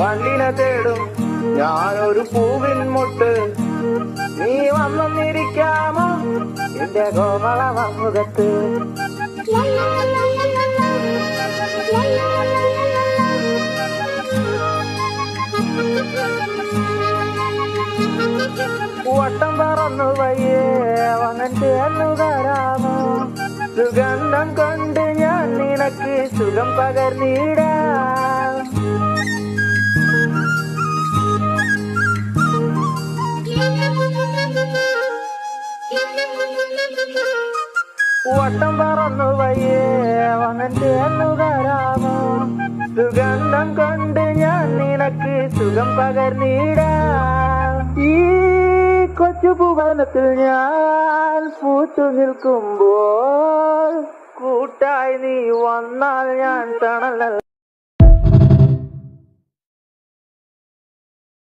വണ്ടിനെ തേടും ഞാനൊരു പൂവിൻ മുട്ട്. നീ വന്നിരിക്കാമോ എന്റെ കോമള മുഖത്ത്? വട്ടം പറന്നു വയ്യേ വന്നൻ ചേർന്നു തരാമോ? സുഗന്ധം കൊണ്ട് ഞാൻ നിനക്ക് സുഖം പകർന്നിടാം. വട്ടം പറന്നു വയ്യേ വന്നൻ ചേർന്നു തരാമോ? സുഗന്ധം കൊണ്ട് ഞാൻ നിനക്ക് സുഖം പകർന്നിടാം. ഈ കൊച്ചു ഭുവനത്തിൽ ഞാൻ പൂത്തു നിൽക്കുമ്പോൾ കൂട്ടായി നീ വന്നാൽ ഞാൻ തണലല്ല